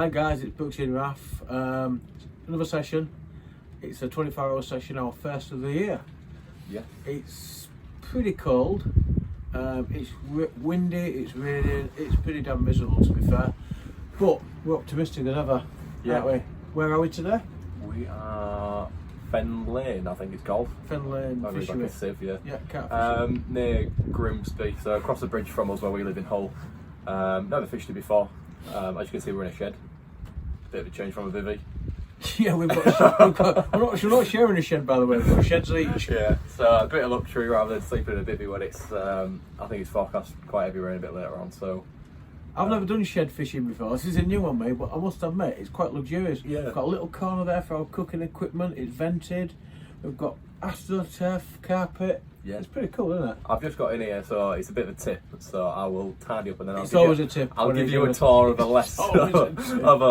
Hi guys, it's Brooks in Raff. Another session. It's a 24-hour session, our first of the year. Yeah. It's pretty cold. It's windy, it's raining, it's pretty damn miserable to be fair. But we're optimistic as ever, aren't we? Where are we today? We are Fen Lane, I think it's called. Fen Lane Fishery. Like a sieve, yeah. Yeah, Carp Fishery. Near Grimsby, so across the bridge from us where we live in Hull. Never fished it before. As you can see, we're in a shed. Bit of a change from a bivvy. Yeah, we're not sharing a shed, by the way. We've got sheds each. Yeah, so a bit of luxury rather than sleeping in a bivvy when it's, I think it's forecast quite heavy rain a bit later on, so. I've never done shed fishing before. This is a new one, mate, but I must admit, it's quite luxurious. Yeah. We've got a little corner there for our cooking equipment. It's vented. We've got astroturf carpet. Yeah. It's pretty cool, isn't it? I've just got in here, so it's a bit of a tip. So I will tidy up and then It's always a tip. I'll give you a tour of a less of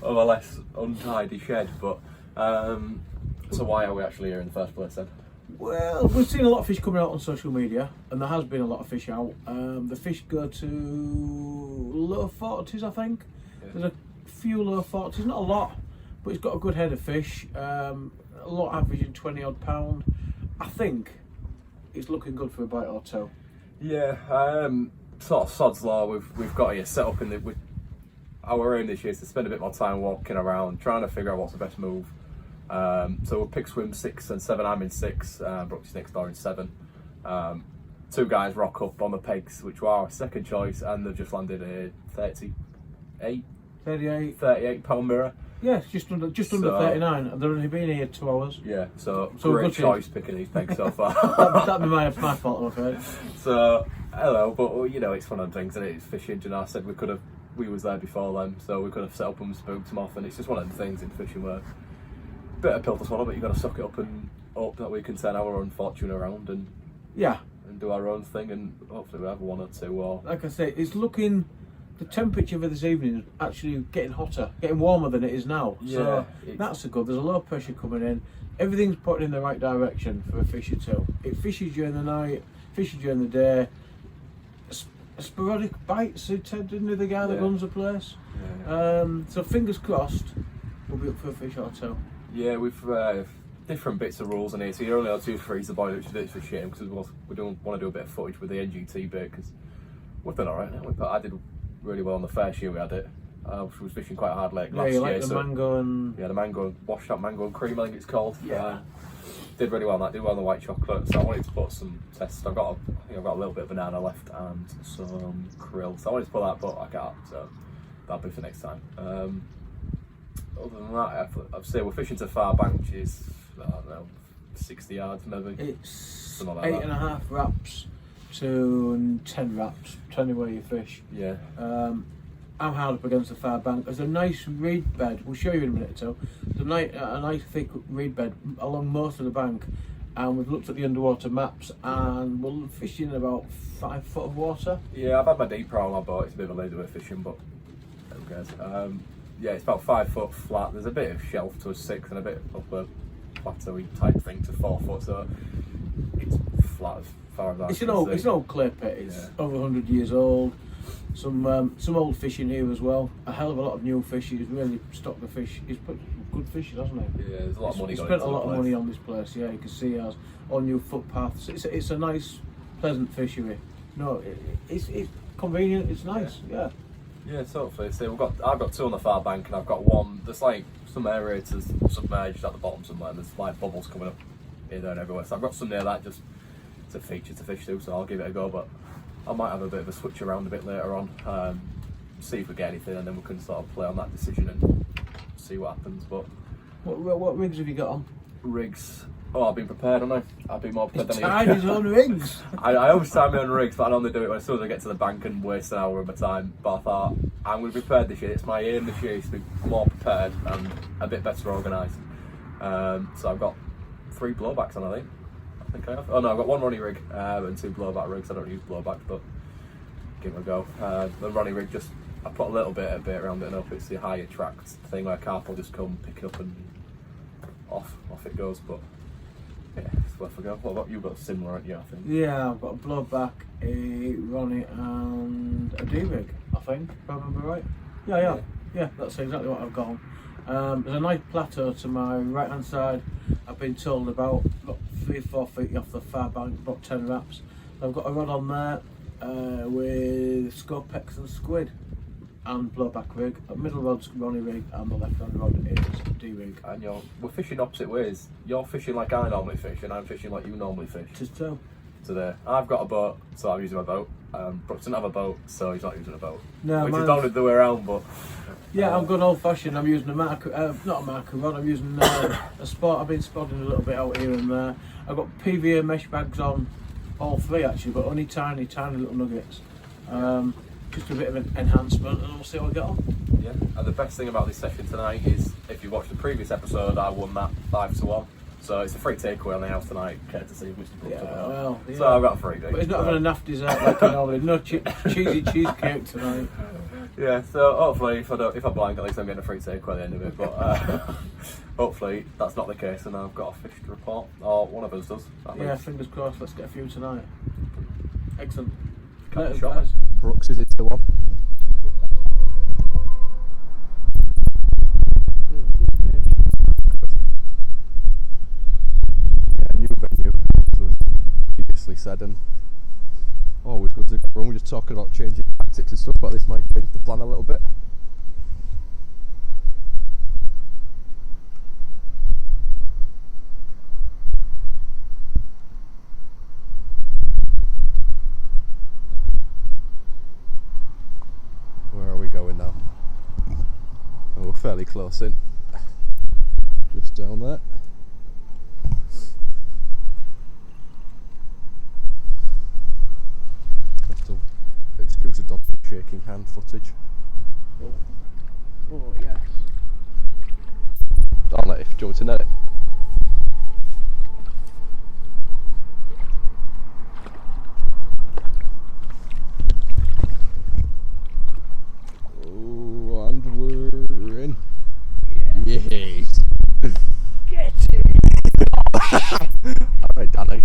a less untidy shed. But so why are we actually here in the first place then? Well, we've seen a lot of fish coming out on social media, and there has been a lot of fish out. The fish go to low 40s, I think. Yeah. There's a few low 40s, not a lot, but it's got a good head of fish. A lot averaging 20 odd pound. I think it's looking good for a bite or two. Yeah, sort of sod's law. We've got here set up in our aim this year is to spend a bit more time walking around, trying to figure out what's the best move. So we'll pick swim 6 and 7. I'm in 6. Brooks next door in 7. Two guys rock up on the pegs, which were our second choice, and they've just landed a 38 pound mirror. Yeah, just under 39, and they've only been here 2 hours. Yeah, so great choice picking these pegs so far. That'd be my fault, I'm afraid. So hello, but you know it's one of the things, and it's fishing. And I said we was there before them, so we could have set up and spooked them off, and it's just one of the things in fishing where bit of pill to swallow, but you got to suck it up and hope that we can turn our own fortune around and do our own thing, and hopefully we have one or two. Or like I say, it's looking. The temperature for this evening is actually getting hotter, getting warmer than it is now. Yeah, so that's a good. There's a low pressure coming in. Everything's pointing in the right direction for a fisher too. It fishes during the night, fishes during the day. Sporadic bites, didn't the guy that runs the place? Yeah. So fingers crossed, we'll be up for a fish or two. Yeah, we've different bits of rules in here. So you're only allowed to freeze the boil, which is a bit of a shame because we don't want to do a bit of footage with the NGT bit because we've done alright now. I did really well on the first year we had it. We was fishing quite a hard lake last year. Yeah, the mango and... Yeah, the mango, washed up mango and cream, I think it's called. Yeah. Did really well on that, did well on the white chocolate, so I wanted to put some tests. I think I've got a little bit of banana left and some krill, so I wanted to put that, but I can't, so that'll be for next time. Other than that, I'd say we're fishing to far bank, which is, I don't know, 60 yards maybe. It's like 8.5 wraps to 10 wraps, depending where you fish. Yeah. I'm hard up against the far bank. There's a nice reed bed, we'll show you in a minute or two. There's a nice thick reed bed along most of the bank, and we've looked at the underwater maps and we're fishing in about 5 foot of water. Yeah, I've had my deep pro on my boat, it's a bit of a lazy way of fishing, but who cares. Yeah, it's about 5 foot flat. There's a bit of shelf to a 6 and a bit of a plateau type thing to 4 foot, so it's flat as far as I can see. It's an old clay pit. It's over 100 years old. Some old fish in here as well. A hell of a lot of new fish. He's really stocked the fish. He's put good fish, hasn't he? Yeah, there's a lot of money. He's spent a lot of money on this place. Yeah, you can see he has all new footpaths. It's a nice, pleasant fishery. No, it's convenient. It's nice. Yeah. Yeah, totally. So I've got 2 on the far bank, and I've got 1. There's like some aerators submerged at the bottom somewhere, and there's like bubbles coming up here, there, and everywhere. So I've got some near that just to feature to fish too. So I'll give it a go, but I might have a bit of a switch around a bit later on, see if we get anything, and then we can sort of play on that decision and see what happens. But what rigs have you got on? Rigs. Oh, I've been prepared, haven't I? I've been more prepared than you. Tied his own rigs. I always tie my own rigs, but I normally do it as soon as I get to the bank and waste an hour of my time. But I thought, I'm going to be prepared this year. It's my aim this year is to be more prepared and a bit better organised. So I've got 3 blowbacks on, I think I have. Oh no, I've got 1 Ronnie rig and 2 blowback rigs. I don't use blowbacks, but give it a go. The Ronnie rig, I put a little bit of bait around it and hope it's the high attract thing where carp will just come, pick it up and off it goes. But yeah, it's worth a go. What about you? Got similar, aren't you, I think? Yeah, I've got a blowback, a Ronnie and a D-rig, I think, if I remember right. Yeah. Yeah, that's exactly what I've got on. There's a nice plateau to my right hand side. I've been told about 3 or 4 feet off the far bank, about 10 wraps. So I've got a rod on there with scopex and squid and blowback rig. The middle rod's Ronnie rig and the left hand rod is D rig. And we're fishing opposite ways. You're fishing like I normally fish, and I'm fishing like you normally fish. Just so. Today, I've got a boat, so I'm using my boat. Brooks doesn't have a boat, so he's not using a boat. No, which is not the way around, but. Yeah, I'm going old fashioned. I'm using a marker, not a marker rod, I'm using a spot. I've been spotting a little bit out here and there. I've got PVA mesh bags on all 3 actually, but only tiny little nuggets. Just a bit of an enhancement, and we'll see how we get on. Yeah, and the best thing about this session tonight is if you watched the previous episode, I won that 5-1. So it's a free takeaway on the house tonight. Care to see Mr. Brooks? Yeah. So I've got a free. But he's not having a naff dessert like he normally. No cheesy cheesecake tonight. Yeah, so hopefully if I blank, at least I'm getting a free takeaway at the end of it. But hopefully that's not the case, and I've got a fish to report, or one of us does. Yeah, fingers crossed. Let's get a few tonight. Excellent. Catch you guys. Brooks is into one. Yeah, new venue, as was previously said, and always good to get run. We're just talking about changing tactics and stuff, but this might change the plan a little bit. Where are we going now? Oh, we're fairly close in. Just down there. Have to excuse the dog shaking hand footage. Oh yes. On it if you want to net it. Oh, and we're in. Yes. Get it! Alright, Danny.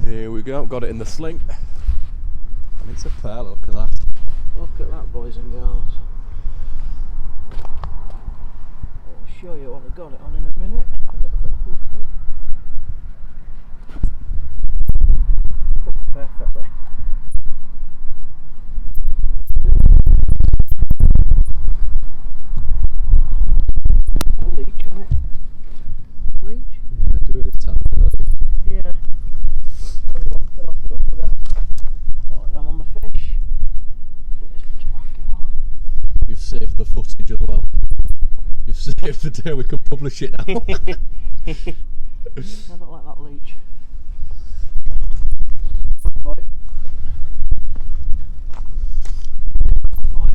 Here we go, got it in the sling. And it's a pair, look at that. Look at that, boys and girls. I'll show you what I got it on in a minute. I've got a little hook out. Hooked perfectly. A leech on it. A leech? Yeah, do it this time. Yeah. Get off the upper there. I'm on the fish. You've saved the footage as well. You've saved the day we can publish it now. I don't like that leech. Boy. I'll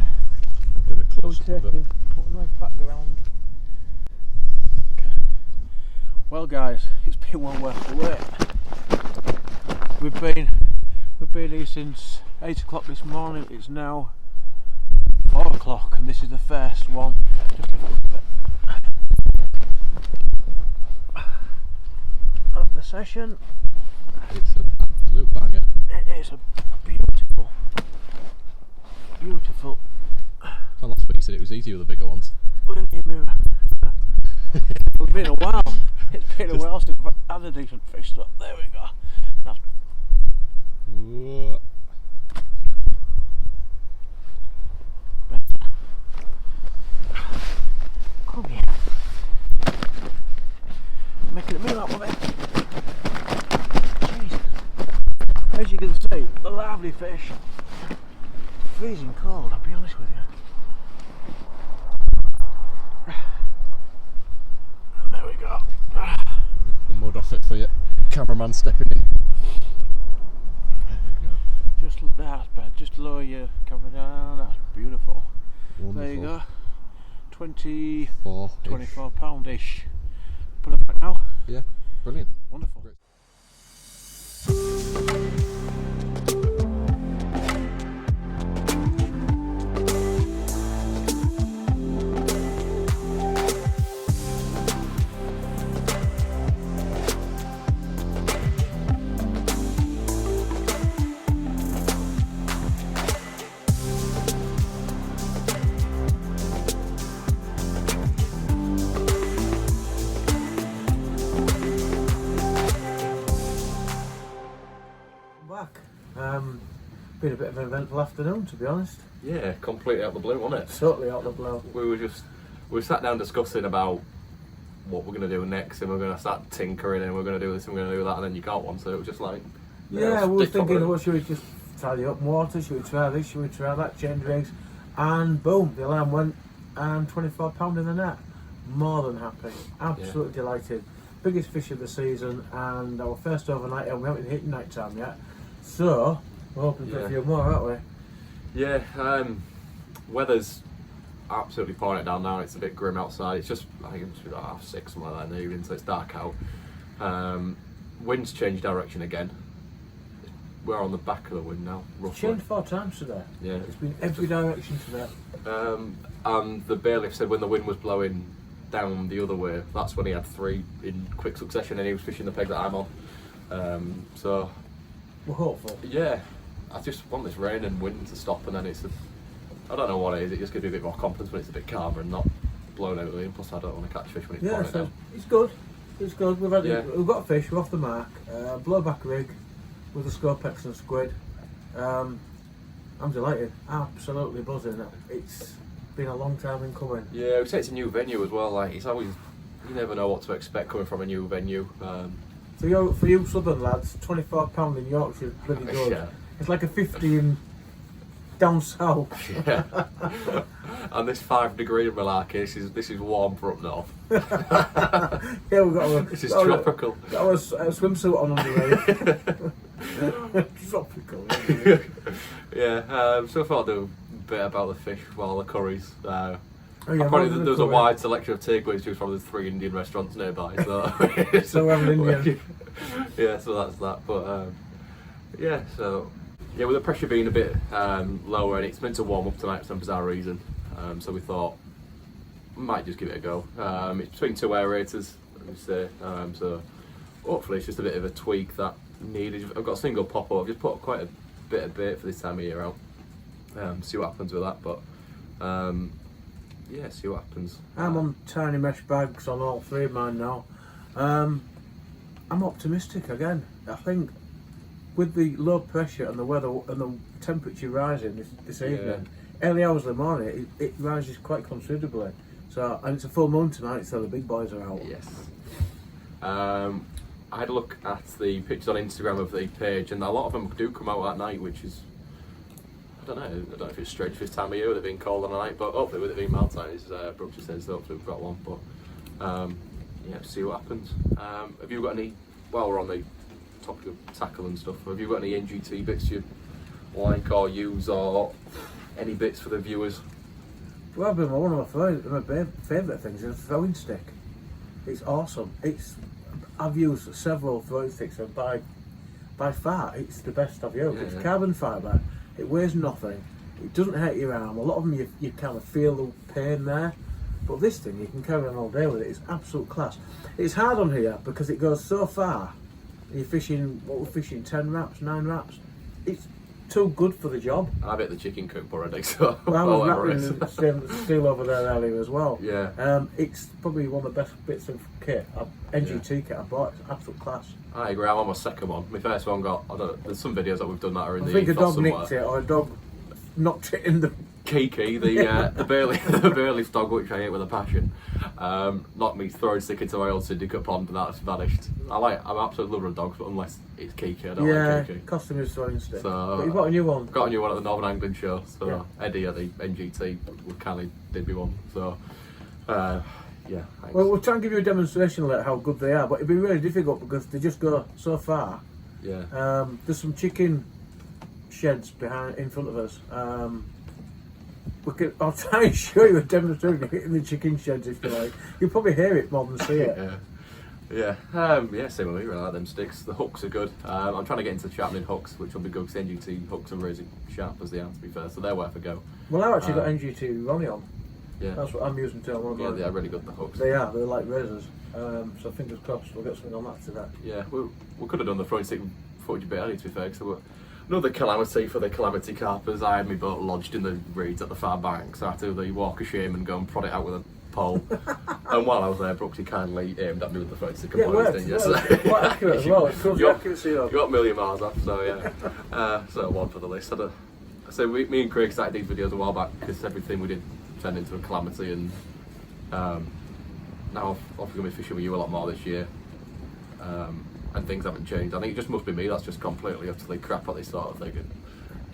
get a close up of it. What a nice background. Okay. Well guys, it's been one worth the wait. We've been here since 8 o'clock this morning. It's now 4 o'clock and this is the first one. Just lift up a bit. Of the session. It's an absolute banger. It is a beautiful And last week you said it was easier with the bigger ones. linear mirror. It's been a while. It's been a while since I've had a decent fish. So there we go. That's Whoa. come here. Making a meal out of it. Jeez. As you can see, the lovely fish. Freezing cold, I'll be honest with you. And there we go. The mud off it for you. Cameraman stepping in. Just that's bad. Just lower your camera down. That's beautiful. Wonderful. There you go. 4 24 pound-ish. Put it back now. Yeah, brilliant. Wonderful. Great. been a bit of an eventful afternoon, to be honest. Yeah, completely out of the blue, wasn't it? Totally out of the blue. We sat down discussing about what we're going to do next, and we're going to start tinkering, and we're going to do this and we're going to do that, and then you got one, so it was just like... Yeah, we were thinking, what should we just tidy up water, should we try this, should we try that, change rigs, and boom, the alarm went, and £24 in the net. More than happy, absolutely delighted. Biggest fish of the season, and our first overnight, and we haven't hit night time yet, so we're hoping for a few more, aren't we? Yeah, weather's absolutely pouring it down now. It's a bit grim outside. It's just, I think it must be like 6:30, something like that in the evening, so it's dark out. Wind's changed direction again. We're on the back of the wind now, roughly. It's changed 4 times today. Yeah. It's been every direction today. And the bailiff said when the wind was blowing down the other way, that's when he had 3 in quick succession, and he was fishing the peg that I'm on. So we're hopeful. Yeah, I just want this rain and wind to stop, and then I don't know what it is, it just gives me a bit more confidence when it's a bit calmer and not blown out of the wind. Plus I don't want to catch fish when it's pouring down. It's good. It's good. We've got fish, we're off the mark. Blowback rig with a Scopex and squid. I'm delighted. Absolutely buzzing. It's been a long time in coming. Yeah, we say it's a new venue as well. Like it's always, you never know what to expect coming from a new venue. For you southern lads, £24 in Yorkshire is pretty good. Yeah. It's like a 50 in down south. Yeah. And this 5 degree in Malarkey, this is warm for up north. Yeah, we've got this is tropical. Got a swimsuit on underneath. Tropical. Yeah. So I thought I'd do a bit about the fish while the curries. There's a wide selection of takeaways to choose from. There's 3 Indian restaurants nearby, so so we're having Indian. Yeah, so that's that. But with the pressure being a bit lower, and it's meant to warm up tonight for some bizarre reason, so we thought we might just give it a go. It's between 2 aerators, let me say, so hopefully it's just a bit of a tweak that needed. I've got a single popper. I've just put quite a bit of bait for this time of year out. See what happens with that, but see what happens. I'm on tiny mesh bags on all 3 of mine now. I'm optimistic again. I think with the low pressure and the weather and the temperature rising this evening, early hours of the morning, it rises quite considerably. So, and it's a full moon tonight, so the big boys are out. Yes. I had a look at the pictures on Instagram of the page, and a lot of them do come out at night, which is, I don't know if it's strange for this time of year with it being cold on the night, but hopefully with it being mild time, as Brooke just says, hopefully we've got one. But see what happens. Have you got any, while we're on the topic of tackle and stuff, have you got any NGT bits you like or use, or any bits for the viewers? Well, one of my favourite things is a throwing stick. It's awesome. I've used several throwing sticks, and by far it's the best I've used. It's carbon fibre. It weighs nothing. It doesn't hurt your arm. A lot of them you kind of feel the pain there, but this thing you can carry on all day with it. It's absolute class. It's hard on here because it goes so far. You're fishing, we're fishing 10 wraps, 9 wraps. It's too good for the job. I bet the chicken cooked already, so well, I was wrapping the steel over there earlier as well. Yeah. It's probably one of the best bits of kit, NGT kit I bought. It's absolute class. I agree. I'm on my second one. My first one got, I don't know, there's some videos that we've done that are in I the think a dog somewhere. nicked it, or a dog knocked it in the... Kiki, the Burley's dog, which I ate with a passion, knocked me throwing stick into my old syndicate pond, and that's vanished. I'm absolutely lover of dogs, but unless it's Kiki, I don't like Kiki. Cost him his throwing stick. So, but you've got a new one. Got a new one at the Northern Angling Show, so Eddie at the NGT kindly did me one, so thanks. Well, we'll try and give you a demonstration of how good they are, but it'd be really difficult because they just go so far. Yeah. There's some chicken sheds in front of us. I'll try and show you a demonstration in the chicken sheds if you like. You'll probably hear it more than see it. Same with me, really like them sticks. The hooks are good. I'm trying to get into sharpening hooks, which will be good because NGT hooks are really sharp as they are, to be fair, so they're worth a go. Well, I've actually got NGT Ronnie on. Yeah. That's what I'm using to on one of Yeah, they are really good, the hooks. They're like razors. So fingers crossed we'll get something on that today. Yeah, we could have done the throwing stick footage a bit earlier, to be fair, because another calamity for the Calamity Carpers. I had my boat lodged in the reeds at the far bank, so I had to do the walk of shame and go and prod it out with a pole. And while I was there, Brooksy kindly aimed at me with the 36 Yeah, it worked. didn't Yeah, you? So- it's quite accurate as well. It proves the You got- accuracy of. You got a million miles off, so yeah. So one for the list. So me and Craig started these videos a while back because everything we did turned into a calamity, and now I'm going to be fishing with you a lot more this year, and things haven't changed. I think it just must be me that's just completely utterly crap at this sort of thing. It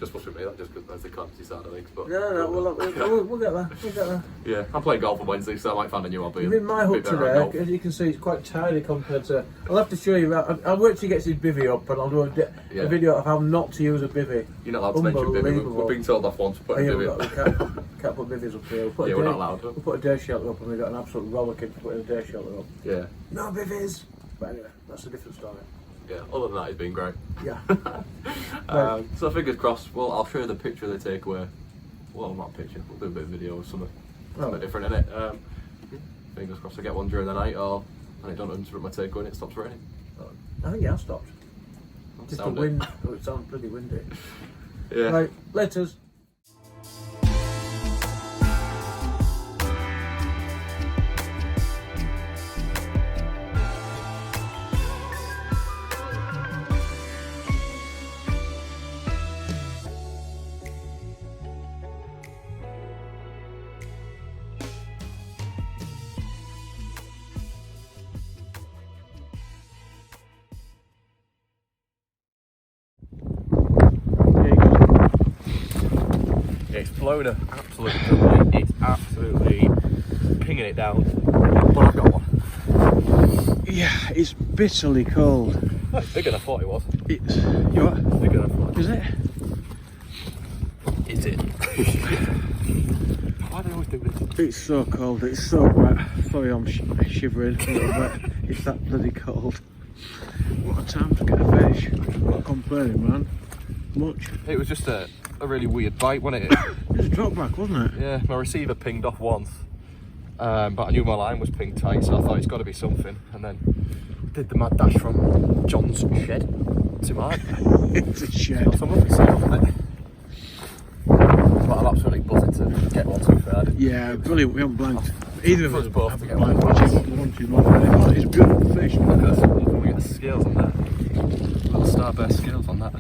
just must be me, that just because that's the calamity side of things. But No, we'll get there. We'll get there. yeah, I'm playing golf on Wednesday, so I might find a new hobby. You've been my hook today. As you can see, it's quite tiny compared to. I'll have to show you. I'll wait till he gets his bivvy up, and I'll do a video of how not to use a bivvy. You're not allowed to mention bivvy. We're being told off once to put a bivvy up. We can't put bivvies up here. Yeah, we're not allowed. We'll put a day shelter up, and we've got an absolute rollicking for putting a day shelter up. Yeah. No bivvies. But anyway, that's a different story. Yeah, other than that, it's been great. Yeah. So fingers crossed. Well, I'll show you the picture of the takeaway. Well, not a picture. We'll do a bit of video or something different in it. Fingers crossed I get one during the night, or and it don't interrupt my takeaway and it stops raining. I think it has stopped. Just the Sound it. wind. Oh, it sounds pretty windy. Yeah. Right, letters. It's blown a absolute delay. It's absolutely pinging it down. But I've got one. Yeah, it's bitterly cold. That's bigger than I thought it was. It's you what? Bigger than I thought. Is it? Is it? Why do they always do this? It's so cold. It's so wet. Sorry, I'm shivering a little bit. It's that bloody cold. What a time to get a fish. I'm not complaining, man. Much. It was just a really weird bite, wasn't it? It was a drop back, wasn't it? Yeah, my receiver pinged off once, but I knew my line was pinged tight, so I thought it's got to be something. And then did the mad dash from John's shed to mine. It's a shed. Got some lovely seals on it. But I'm absolutely buzzing to get one, to be fair. Yeah, brilliant. We haven't blanked. Either of For us us both to get blanked. one. It's beautiful fish. Look at us. Can we get the scales on that? Little starburst scales on that.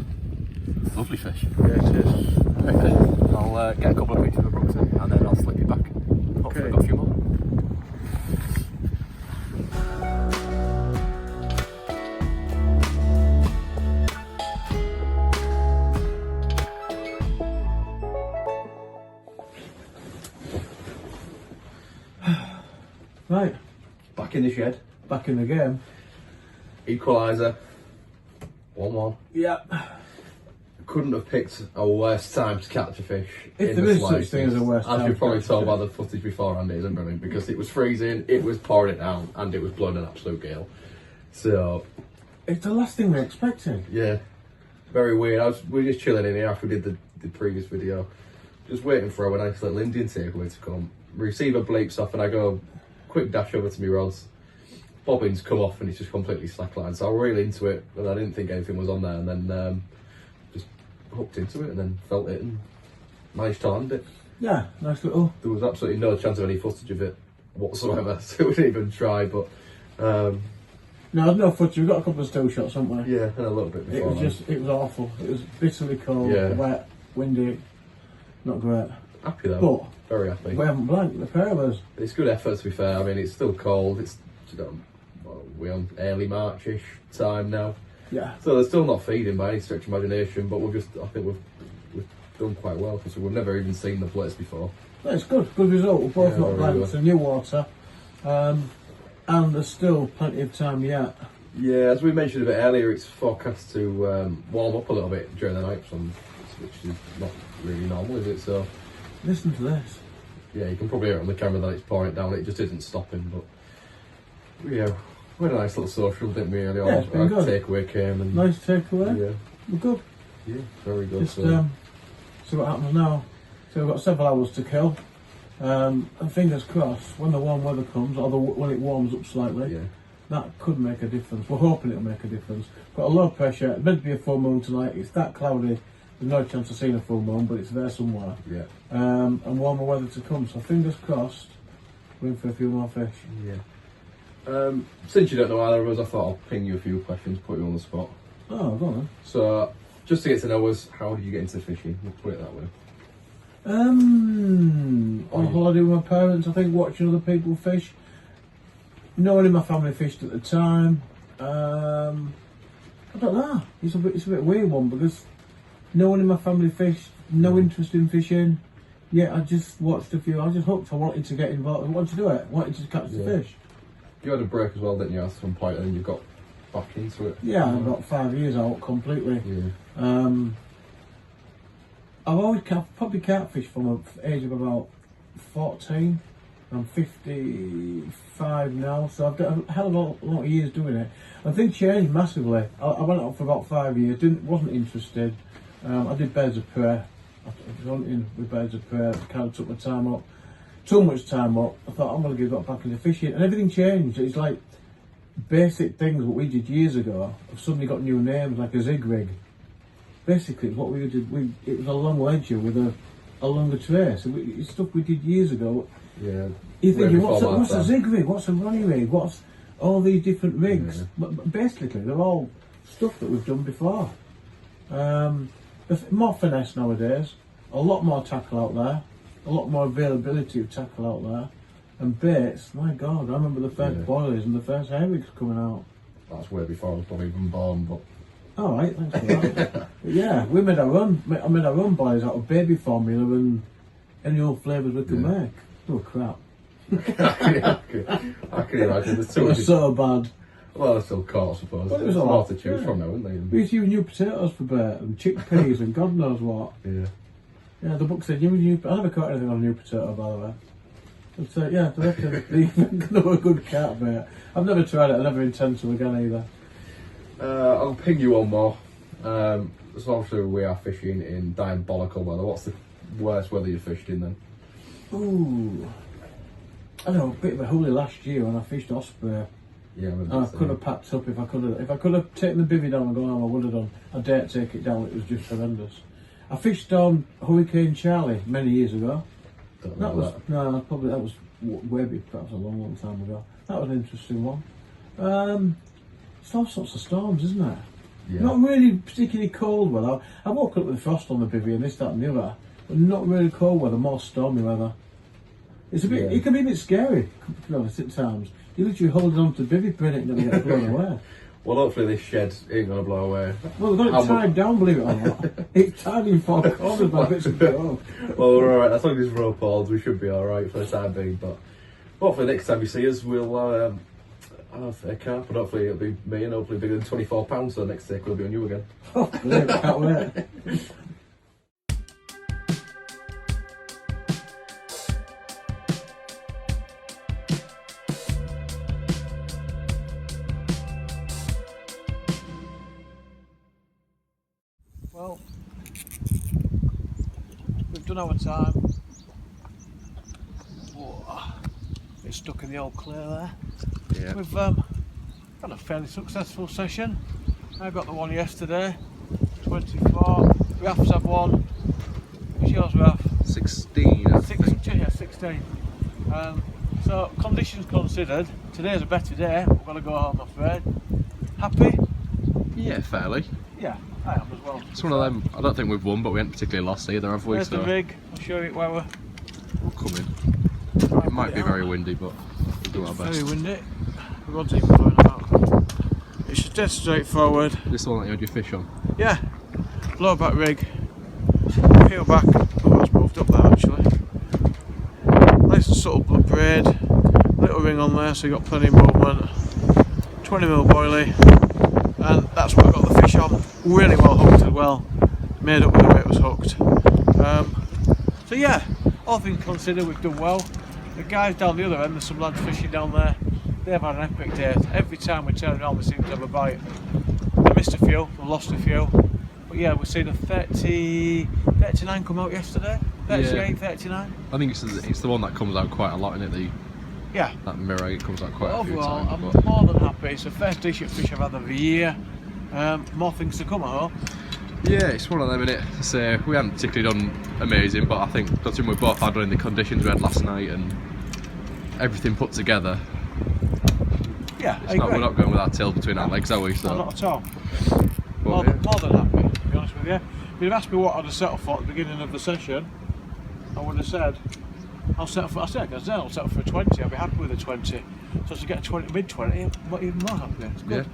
Lovely fish. Yeah, it is. Right then, I'll get a couple of pictures of Brooksy and then I'll slip you back. Hopefully I've got a few more. Right, Back in the shed. back in the game. Equaliser. 1-1. Yeah. Couldn't have picked a worse time to catch a fish. If there is such thing as a worse time As you to probably catch a saw fish. by the footage beforehand, it isn't brilliant because it was freezing, it was pouring it down, and it was blowing an absolute gale. So, It's the last thing we expected. yeah, very weird. We were just chilling in here after we did the previous video, just waiting for a nice little Indian takeaway to come. Receiver bleeps off, and I go quick dash over to my rods. Bobbins come off, and it's just completely slacklined. So I was really into it, and I didn't think anything was on there, and then just hooked into it, and then felt it, and managed to land it. Yeah, nice little. There was absolutely no chance of any footage of it whatsoever, so we didn't even try. But No, there's no footage. We've got a couple of still shots, haven't we? yeah, and a little bit It before. was it was awful. It was bitterly cold, Yeah. wet, windy, not great. happy though. But Very happy. we haven't blanked, the pair of us. It's good effort, to be fair. I mean, it's still cold. It's we're on early March-ish time now, Yeah. so they're still not feeding by any stretch of imagination. But I think we've done quite well because we've never even seen the place before. No, it's good. Good result. We're both Yeah, not very blanked. good. It's a new water. And there's still plenty of time yet. Yeah, as we mentioned a bit earlier, it's forecast to warm up a little bit during the night, which is not really normal, is it? So Listen to this. yeah, you can probably hear it on the camera that it's pouring it down. It just isn't stopping. But yeah, we had a nice little social, didn't we? Early on, Yeah, it's been our good. takeaway came and Nice takeaway. yeah, We're good. yeah, very good. Just so. see what happens now. So we've got several hours to kill. And fingers crossed, when the warm weather comes, or when it warms up slightly, Yeah, that could make a difference. We're hoping it'll make a difference. Got a low pressure. It's meant to be a full moon tonight. It's that cloudy. There's no chance of seeing a full moon, but it's there somewhere. yeah, And warmer weather to come. So fingers crossed, We're in for a few more fish. Yeah. Since you don't know either of us, I thought I'll ping you a few questions, put you on the spot. Oh, go on So, just to get to know us, how did you get into fishing? We'll put it that way. On holiday with my parents, I think, watching other people fish. No one in my family fished at the time. I don't know. It's a bit weird one because no one in my family fished. No interest in fishing. Yeah, I just watched a few. I was just hooked. I wanted to get involved. I wanted to do it. I wanted to catch the fish. You had a break as well, didn't you, at some point, and then you got back into it? Yeah, I got 5 years out completely. Yeah. I've always probably catfished from the age of about 14. I'm 55 now, so I've done a hell of a lot of years doing it. And things changed massively. I went out for about 5 years, wasn't interested. I did birds of prey. I was hunting with birds of prey. I kind of took my time up. Too much time up. I thought I'm going to get back into fishing, and everything changed. It's like basic things what we did years ago have suddenly got new names, like a zig rig. Basically, what we did, it was a long ledger with a longer trace. It's stuff we did years ago. Yeah. You're thinking, what's a zig rig? What's a runny rig? What's all these different rigs? Yeah. But basically, they're all stuff that we've done before. There's more finesse nowadays. A lot more tackle out there. A lot more availability of tackle out there. And baits, my God, I remember the first boilies and the first hair rigs coming out. That's way before I was probably even born, but... Alright, thanks for that. But yeah, we made our own boilies out of baby formula and any old flavours we could make. Oh crap. I can imagine. There's It was so bad. Well, they're still caught, I suppose. Well, it was There's a a lot lot, to choose from now, isn't there? We used to use new potatoes for bait and chickpeas and God knows what. Yeah. Yeah, the book said I never caught anything on a new potato, by the way. But yeah, they reckon they were a good cat bait. I've never tried it. I never intend to again either. I'll ping you one more. So obviously we are fishing in diabolical weather. What's the worst weather you fished in then? Ooh, I know, a bit of a hoolie last year when I fished Osprey. Yeah, I could have packed up if I could have taken the bivvy down and gone home. I would have done. I dared take it down. It was just horrendous. I fished on Hurricane Charlie many years ago. That was way before. That was a long time ago. That was an interesting one. It's all sorts of storms, isn't it? Yeah. Not really particularly cold weather. I woke up with frost on the bivvy and this, that, and the other, but not really cold weather. More stormy weather. It's a bit. It can be a bit scary, to be honest, at times. You literally holding on to the bivvy pin and you get blown away. Well, hopefully this shed ain't going to blow away. Well, they've got it tied down, believe it or not. It's tied in four corners by bits of rope. Well, we're alright. As long as it's rope holds, we should be alright for the time being. But hopefully next time you see us, we'll have a carp, and hopefully it'll be me, and hopefully bigger than 24 pounds, so next take will be on you again. Oh, brilliant. Can't wait. Well, we've done our time. Whoa. It's stuck in the old clay there. Yeah. We've had a fairly successful session. I got the one yesterday, 24. Raf's had one. What's yours, Raf? 16, I think. 16. So, conditions considered, today's a better day. We're going to go home, I'm afraid. Happy? Yeah, fairly. Yeah, I am as well. It's one of them. I don't think we've won, but we haven't particularly lost either, have we? There's the rig. I'll show you where we're coming. It might be very windy, but we'll do our best. very windy. The rod's even going out. It's just dead straightforward. This one that you had your fish on? Yeah, low back rig, peel back. Oh, that's moved up there actually. Nice and subtle blood braid, little ring on there so you got plenty of movement. 20mm boilie, and that's what I got the fish on. Really well hooked as well, made up with the way it was hooked. So yeah, all things considered, we've done well. The guys down the other end, there's some lads fishing down there. They've had an epic day. Every time we turn around, we seem to have a bite. I missed a few, I lost a few. But yeah, we've seen a 39 come out yesterday. 38, 39. I think it's the one that comes out quite a lot, isn't it? Yeah. That mirror, it comes out quite a few Overall, times. I'm more than happy. It's the first decent fish I've had of the year. More things to come, I hope. Yeah, it's one of them, innit? So we haven't particularly done amazing, but I think we both had in the conditions we had last night, and everything put together, Yeah, we're not going with our tails between our legs, are we? So. No, not at all. But, More than happy, to be honest with you. If you'd asked me what I'd have settled for at the beginning of the session, I would have said, I'll settle for a 20, I'll be happy with a 20. So to get a 20, mid-20, I'm even more happy. It's good.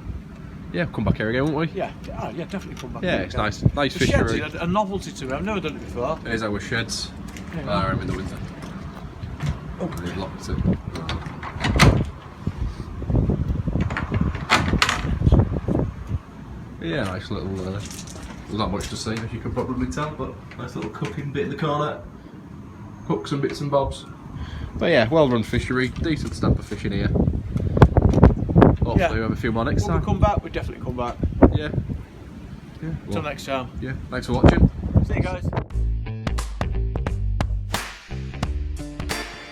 Yeah, come back here again, won't we? Yeah, definitely come back. Yeah, here it's again. nice The fishery. sheds is a novelty to me, I've never done it before. Here's our sheds. Yeah. I am in the winter. Oh. They've locked it. Yeah, nice little. There's not much to see, as you can probably tell, but nice little cooking bit in the corner. Hooks and bits and bobs. But yeah, well run fishery, decent stamp of fishing here. Hopefully we'll have a few more next time. When we come back, we definitely come back. Yeah. Till next time. Yeah, thanks for watching. See you guys.